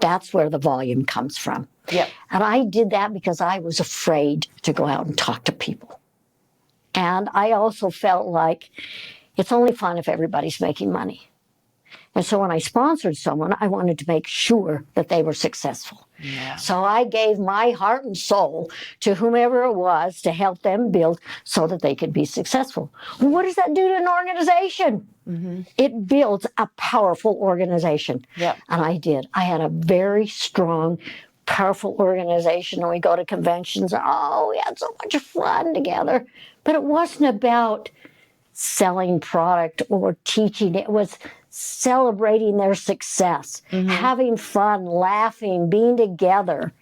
That's where the volume comes from. Yep. And I did that because I was afraid to go out and talk to people. And I also felt like it's only fun if everybody's making money. And so when I sponsored someone, I wanted to make sure that they were successful. Yeah. So I gave my heart and soul to whomever it was to help them build so that they could be successful. Well, what does that do to an organization? Mm-hmm. It builds a powerful organization. Yep. And I did. I had a very strong, powerful organization. And we go to conventions. Oh, we had so much fun together. But it wasn't about selling product or teaching. It was celebrating their success, having fun, laughing, being together.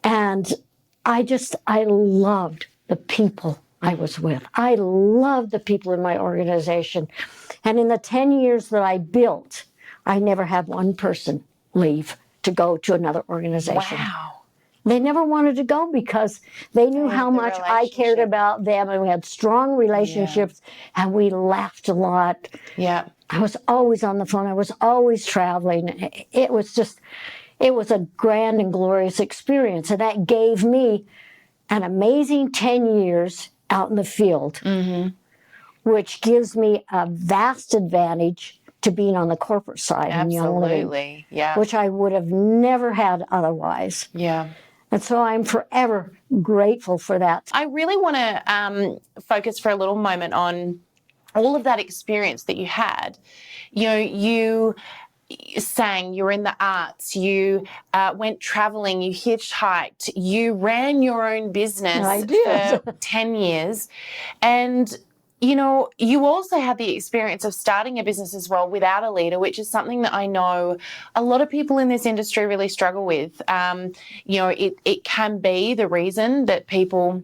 And I loved the people I was with. I loved the people in my organization. And in the 10 years that I built, I never had one person leave to go to another organization. Wow. They never wanted to go because they knew how much I cared about them, and we had strong relationships, and we laughed a lot. Yeah. I was always on the phone. I was always traveling. It was a grand and glorious experience. And that gave me an amazing 10 years out in the field, which gives me a vast advantage to being on the corporate side in Young Living, Absolutely. Yeah. which I would have never had otherwise. Yeah. And so I'm forever grateful for that. I really want to focus for a little moment on all of that experience that you had. You know, you sang, you were in the arts, you went traveling, you hitchhiked, you ran your own business I did. for 10 years. And, you know, you also had the experience of starting a business as well without a leader, which is something that I know a lot of people in this industry really struggle with. You know, it can be the reason that people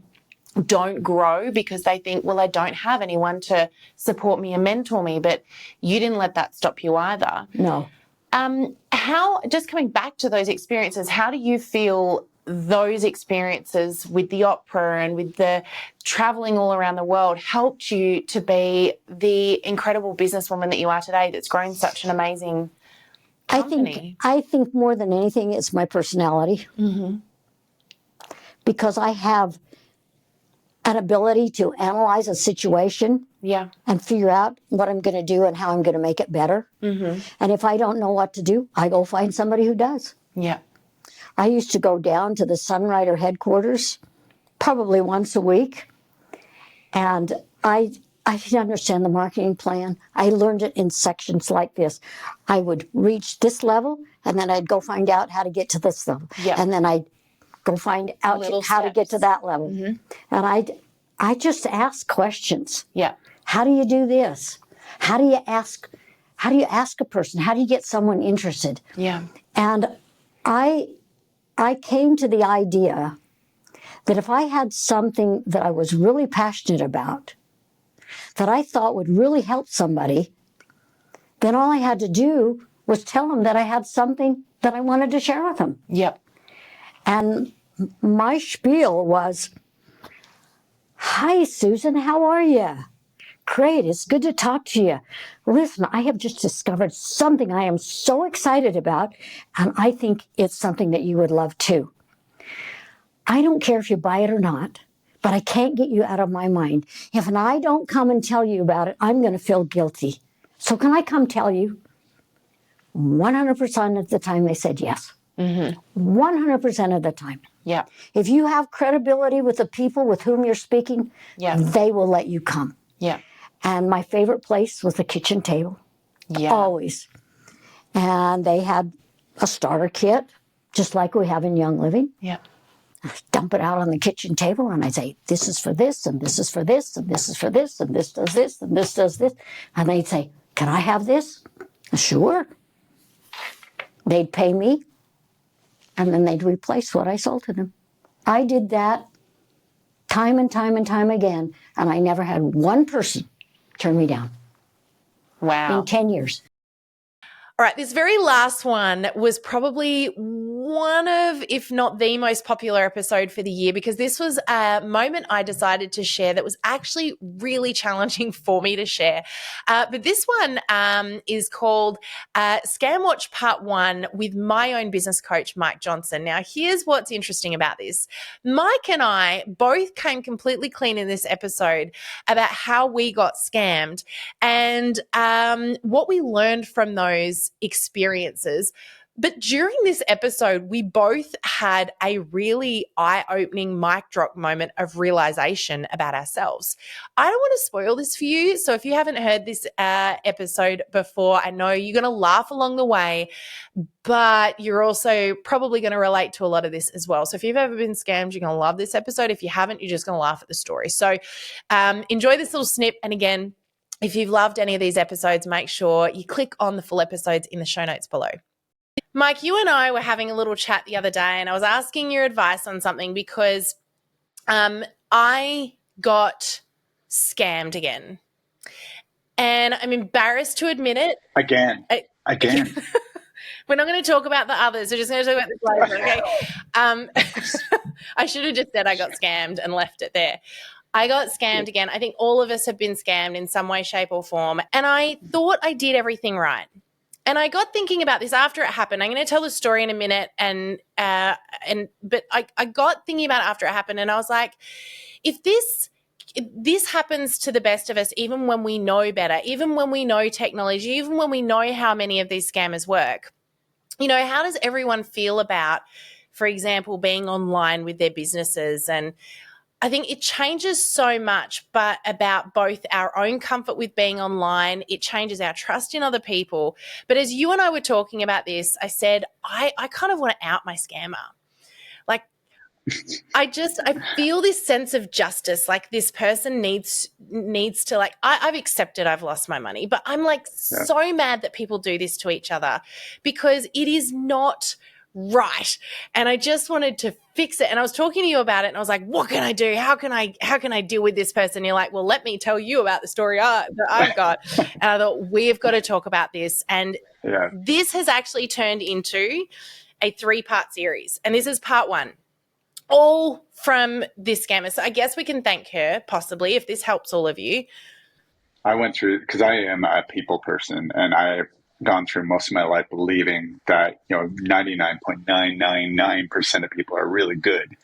don't grow because they think, well, I don't have anyone to support me and mentor me, but you didn't let that stop you either. No. How, just coming back to those experiences, how do you feel those experiences with the opera and with the traveling all around the world helped you to be the incredible businesswoman that you are today that's grown such an amazing company? I think more than anything, it's my personality. Mm-hmm. Because I have an ability to analyze a situation Yeah. and figure out what I'm going to do and how I'm going to make it better. Mm-hmm. And if I don't know what to do, I go find somebody who does. Yeah. I used to go down to the Sunrider headquarters probably once a week. And I didn't understand the marketing plan. I learned it in sections like this. I would reach this level, and then I'd go find out how to get to this level. Yeah. And then I'd go find out Little how to get to steps. that level. Mm-hmm. And I just ask questions. Yeah. How do you do this? How do you ask a person? How do you get someone interested? Yeah. And I came to the idea that if I had something that I was really passionate about, that I thought would really help somebody, then all I had to do was tell them that I had something that I wanted to share with them. Yep. And my spiel was, "Hi, Susan, how are you? Great, it's good to talk to you. Listen, I have just discovered something I am so excited about, and I think it's something that you would love too. I don't care if you buy it or not, but I can't get you out of my mind. If I don't come and tell you about it, I'm going to feel guilty. So can I come tell you?" 100% of the time they said yes. Mm-hmm. 100% of the time. Yeah. If you have credibility with the people with whom you're speaking, Yeah. they will let you come. Yeah. And my favorite place was the kitchen table. Yeah. Always. And they had a starter kit, just like we have in Young Living. Yeah. Dump it out on the kitchen table, and I'd say, "This is for this, and this is for this, and this is for this, and this does this, and this does this." And they'd say, "Can I have this?" Sure. They'd pay me, and then they'd replace what I sold to them. I did that time and time and time again, and I never had one person turn me down Wow. in 10 years. All right, this very last one was probably one of, if not the most popular episode for the year, because this was a moment I decided to share that was actually really challenging for me to share. But this one is called Scam Watch Part 1 with my own business coach, Mike Johnston. Now, here's what's interesting about this. Mike and I both came completely clean in this episode about how we got scammed and what we learned from those experiences. But during this episode, we both had a really eye-opening mic drop moment of realization about ourselves. I don't want to spoil this for you. So if you haven't heard this episode before, I know you're going to laugh along the way, but you're also probably going to relate to a lot of this as well. So if you've ever been scammed, you're going to love this episode. If you haven't, you're just going to laugh at the story. So enjoy this little snip. And again, if you've loved any of these episodes, make sure you click on the full episodes in the show notes below. Mike, you and I were having a little chat the other day, and I was asking your advice on something because I got scammed again. And I'm embarrassed to admit it. Again. We're not going to talk about the others. We're just going to talk about this later, okay? I should have just said I got scammed and left it there. I got scammed again. I think all of us have been scammed in some way, shape, or form. And I thought I did everything right. And I got thinking about this after it happened. I'm going to tell the story in a minute. But I got thinking about it after it happened, and I was like, if this this happens to the best of us, even when we know better, even when we know technology, even when we know how many of these scammers work. You know, how does everyone feel about, for example, being online with their businesses? And I think it changes so much, but about both our own comfort with being online, it changes our trust in other people. But as you and I were talking about this, I said, I kind of want to out my scammer. Like, I feel this sense of justice. Like, this person needs to, like, I've accepted I've lost my money, but I'm like so mad that people do this to each other, because it is not right. And I just wanted to fix it. And I was talking to you about it, and I was like, what can I do? How can I deal with this person? And you're like, well, let me tell you about the story that I've got. And I thought, we've got to talk about this. And this has actually turned into a 3-part series. And this is part 1. All from this scammer. So I guess we can thank her, possibly, if this helps all of you. I went through, because I am a people person, and I've gone through most of my life believing that, 99.999% of people are really good.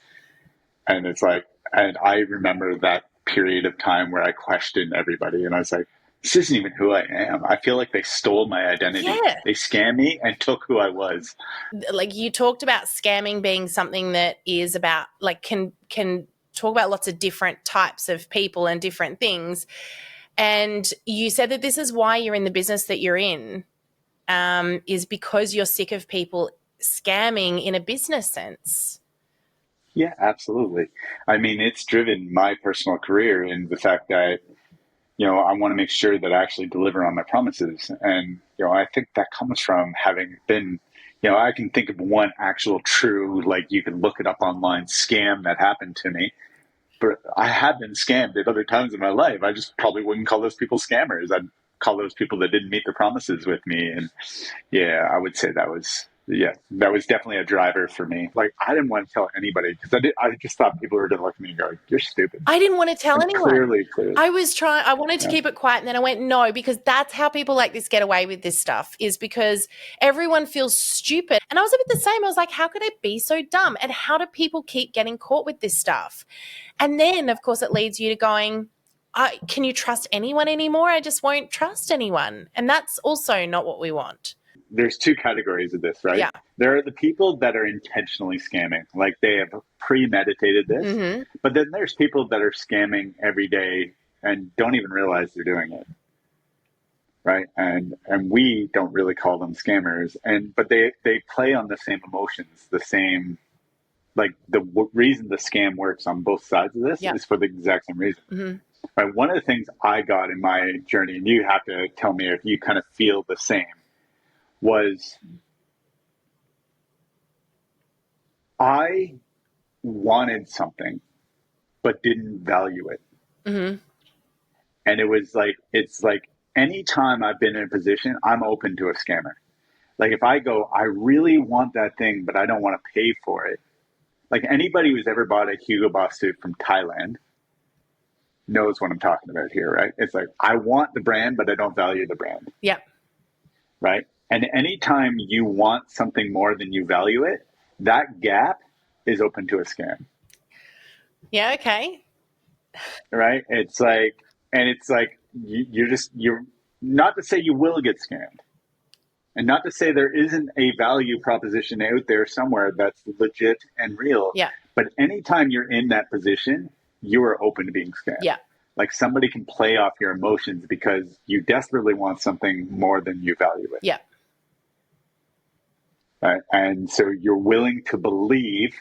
And it's like, and I remember that period of time where I questioned everybody, and I was like, this isn't even who I am. I feel like they stole my identity. Yeah. They scammed me and took who I was. Like, you talked about scamming being something that is about, like, can talk about lots of different types of people and different things. And you said that this is why you're in the business that you're in, is because you're sick of people scamming in a business sense. Yeah, absolutely. I mean, it's driven my personal career in the fact that, I want to make sure that I actually deliver on my promises. And, I think that comes from having been, I can think of one actual true, like, you can look it up online, scam that happened to me. But I have been scammed at other times in my life. I just probably wouldn't call those people scammers. I'd call those people that didn't meet their promises with me. And I would say that was definitely a driver for me. Like, I didn't want to tell anybody, because I just thought people were going to look at me and go, you're stupid. I didn't want to tell anyone. Clearly. I wanted to keep it quiet, and then I went, no, because that's how people like this get away with this stuff, is because everyone feels stupid. And I was a bit the same. I was like, how could I be so dumb? And how do people keep getting caught with this stuff? And then, of course, it leads you to going, can you trust anyone anymore? I just won't trust anyone. And that's also not what we want. There's 2 categories of this, right? Yeah. There are the people that are intentionally scamming, like they have premeditated this. Mm-hmm. But then there's people that are scamming every day and don't even realize they're doing it, right? And we don't really call them scammers, but they play on the same emotions, the same, like, the reason the scam works on both sides of this is for the exact same reason. Mm-hmm. Right? One of the things I got in my journey, and you have to tell me if you kind of feel the same, was I wanted something but didn't value it. Mm-hmm. And it's like anytime I've been in a position, I'm open to a scammer. Like, if I go, I really want that thing, but I don't want to pay for it. Like, anybody who's ever bought a Hugo Boss suit from Thailand knows what I'm talking about here, right? It's like, I want the brand, but I don't value the brand. Yeah. Right? And anytime you want something more than you value it, that gap is open to a scam. Yeah, okay. Right? It's like you're not to say you will get scammed, and not to say there isn't a value proposition out there somewhere that's legit and real. Yeah. But anytime you're in that position, you are open to being scammed. Yeah. Like, somebody can play off your emotions because you desperately want something more than you value it. Yeah. And so you're willing to believe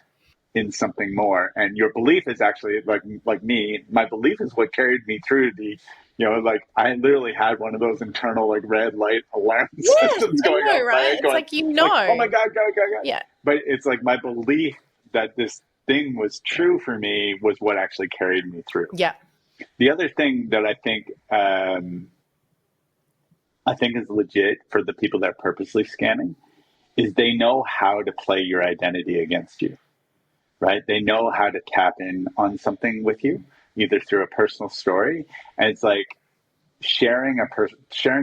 in something more. And your belief is actually, like me, my belief is what carried me through the, like, I literally had one of those internal, like, red light alarm systems going on. Right? It's like, like, oh my God, go. Yeah. But it's like my belief that this thing was true for me was what actually carried me through. Yeah. The other thing that I think is legit for the people that are purposely scamming is they know how to play your identity against you, right? They know how to tap in on something with you, either through a personal story. And it's like sharing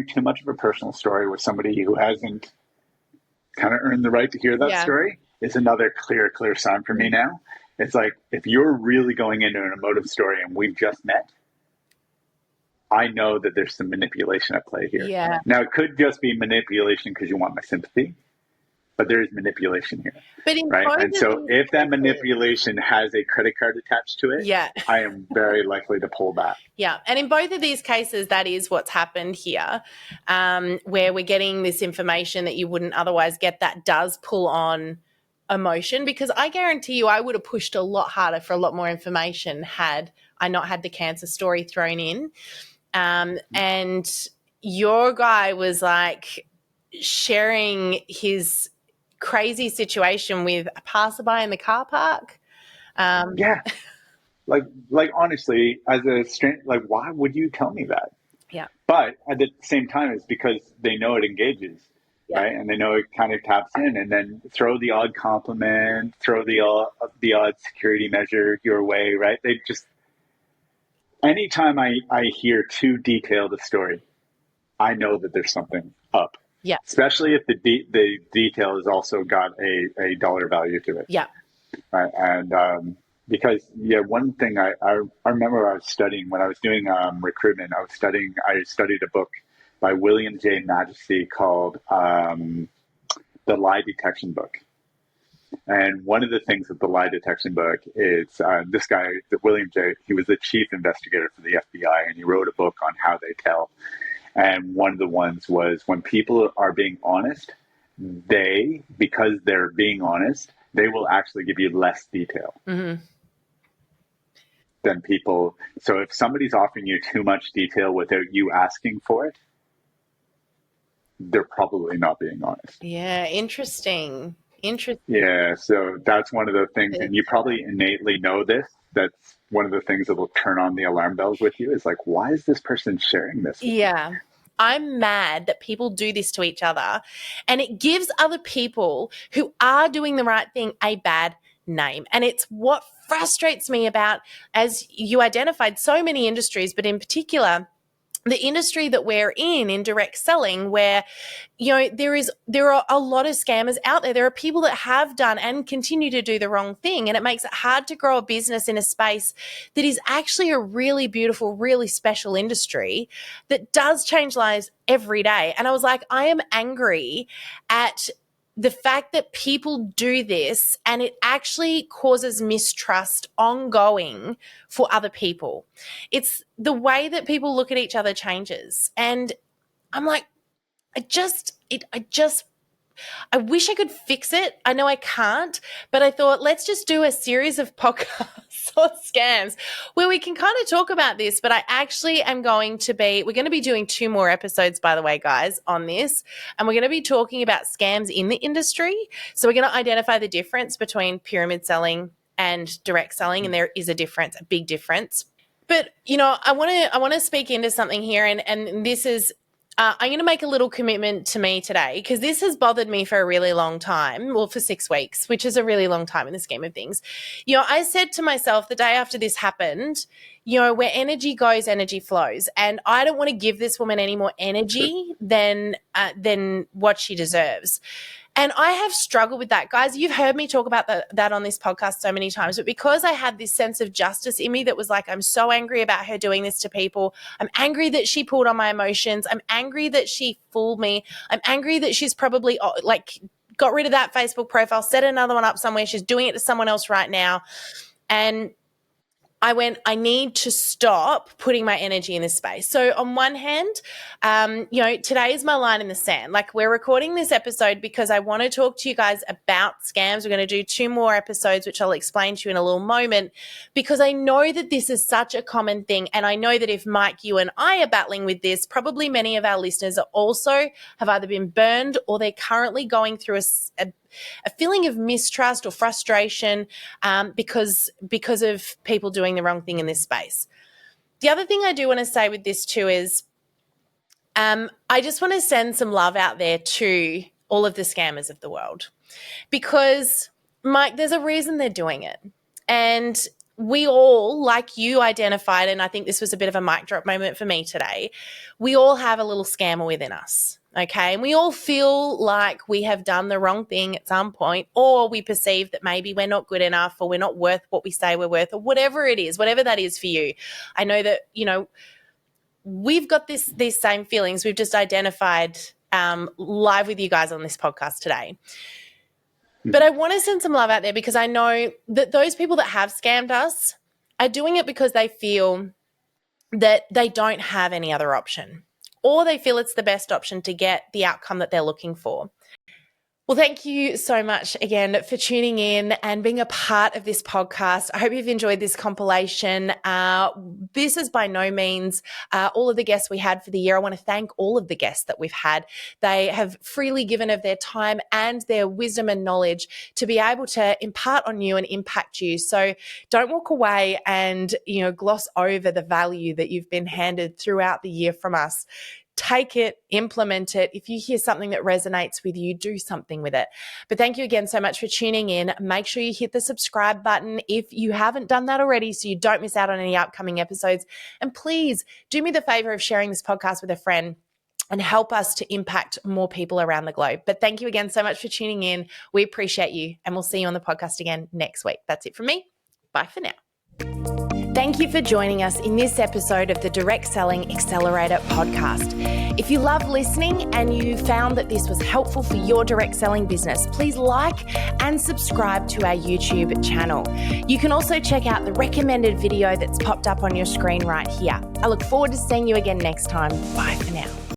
too much of a personal story with somebody who hasn't kind of earned the right to hear that story is another clear sign for me now. It's like, if you're really going into an emotive story and we've just met, I know that there's some manipulation at play here. Yeah. Now, it could just be manipulation because you want my sympathy, but there is manipulation here, But in right? both And of so these if that cases- manipulation has a credit card attached to it, Yeah. I am very likely to pull back. Yeah. And in both of these cases, that is what's happened here, where we're getting this information that you wouldn't otherwise get that does pull on emotion, because I guarantee you I would have pushed a lot harder for a lot more information had I not had the cancer story thrown in. And your guy was like sharing his crazy situation with a passerby in the car park. Yeah. Like honestly, as a stranger, like, why would you tell me that? Yeah. But at the same time, it's because they know it engages, Yeah. right? And they know it kind of taps in, and then throw the odd compliment, throw the odd security measure your way, right? They just, anytime I hear too detailed a story, I know that there's something up. Yeah. Especially if the detail has also got a dollar value to it. Yeah. Right. And because one thing I remember I was studying when I was doing recruitment. I studied a book by William J. Majesty called The Lie Detection Book. And one of the things with the lie detection book is this guy, William J., he was the chief investigator for the FBI, and he wrote a book on how they tell. And one of the ones was when people are being honest, because they're being honest, they will actually give you less detail than people. So if somebody's offering you too much detail without you asking for it, they're probably not being honest. Yeah. Interesting. Yeah. So that's one of the things, and you probably innately know this. That's one of the things that will turn on the alarm bells with you is like, why is this person sharing this? Yeah. I'm mad that people do this to each other, and it gives other people who are doing the right thing a bad name. And it's what frustrates me about, as you identified, so many industries, but in particular, the industry that we're in direct selling, where, you know, there are a lot of scammers out there. There are people that have done and continue to do the wrong thing, and it makes it hard to grow a business in a space that is actually a really beautiful, really special industry that does change lives every day. And I was like, I am angry at the fact that people do this, and it actually causes mistrust ongoing for other people. It's the way that people look at each other changes. And I'm like, I wish I could fix it. I know I can't, but I thought, let's just do a series of podcasts on scams where we can kind of talk about this. But I actually am we're going to be doing 2 more episodes, by the way, guys, on this. And we're going to be talking about scams in the industry. So we're going to identify the difference between pyramid selling and direct selling. And there is a difference, a big difference. But, you know, I want to speak into something here. And this is, I'm going to make a little commitment to me today, because this has bothered me for a really long time. Well, for 6 weeks, which is a really long time in the scheme of things. You know, I said to myself the day after this happened, you know, where energy goes, energy flows. And I don't want to give this woman any more energy than what she deserves. And I have struggled with that. Guys, you've heard me talk about that on this podcast so many times, but because I had this sense of justice in me that was like, I'm so angry about her doing this to people. I'm angry that she pulled on my emotions. I'm angry that she fooled me. I'm angry that she's probably got rid of that Facebook profile, set another one up somewhere. She's doing it to someone else right now. And I went, I need to stop putting my energy in this space. So on one hand, you know, today is my line in the sand. Like, we're recording this episode because I want to talk to you guys about scams. We're going to do 2 more episodes, which I'll explain to you in a little moment, because I know that this is such a common thing. And I know that if Mike, you and I are battling with this, probably many of our listeners are also have either been burned or they're currently going through a feeling of mistrust or frustration because of people doing the wrong thing in this space. The other thing I do want to say with this too is I just want to send some love out there to all of the scammers of the world, because, Mike, there's a reason they're doing it. And we all, like you identified, and I think this was a bit of a mic drop moment for me today, we all have a little scammer within us. Okay. And we all feel like we have done the wrong thing at some point, or we perceive that maybe we're not good enough, or we're not worth what we say we're worth, or whatever it is, whatever that is for you. I know that, you know, we've got these same feelings. We've just identified live with you guys on this podcast today. But I want to send some love out there because I know that those people that have scammed us are doing it because they feel that they don't have any other option, or they feel it's the best option to get the outcome that they're looking for. Well, thank you so much again for tuning in and being a part of this podcast. I hope you've enjoyed this compilation. This is by no means all of the guests we had for the year. I want to thank all of the guests that we've had. They have freely given of their time and their wisdom and knowledge to be able to impart on you and impact you. So don't walk away and, gloss over the value that you've been handed throughout the year from us. Take it, implement it. If you hear something that resonates with you, do something with it. But thank you again so much for tuning in. Make sure you hit the subscribe button if you haven't done that already so you don't miss out on any upcoming episodes. And please do me the favor of sharing this podcast with a friend and help us to impact more people around the globe. But thank you again so much for tuning in. We appreciate you, and we'll see you on the podcast again next week. That's it from me. Bye for now. Thank you for joining us in this episode of the Direct Selling Accelerator podcast. If you love listening and you found that this was helpful for your direct selling business, please like and subscribe to our YouTube channel. You can also check out the recommended video that's popped up on your screen right here. I look forward to seeing you again next time. Bye for now.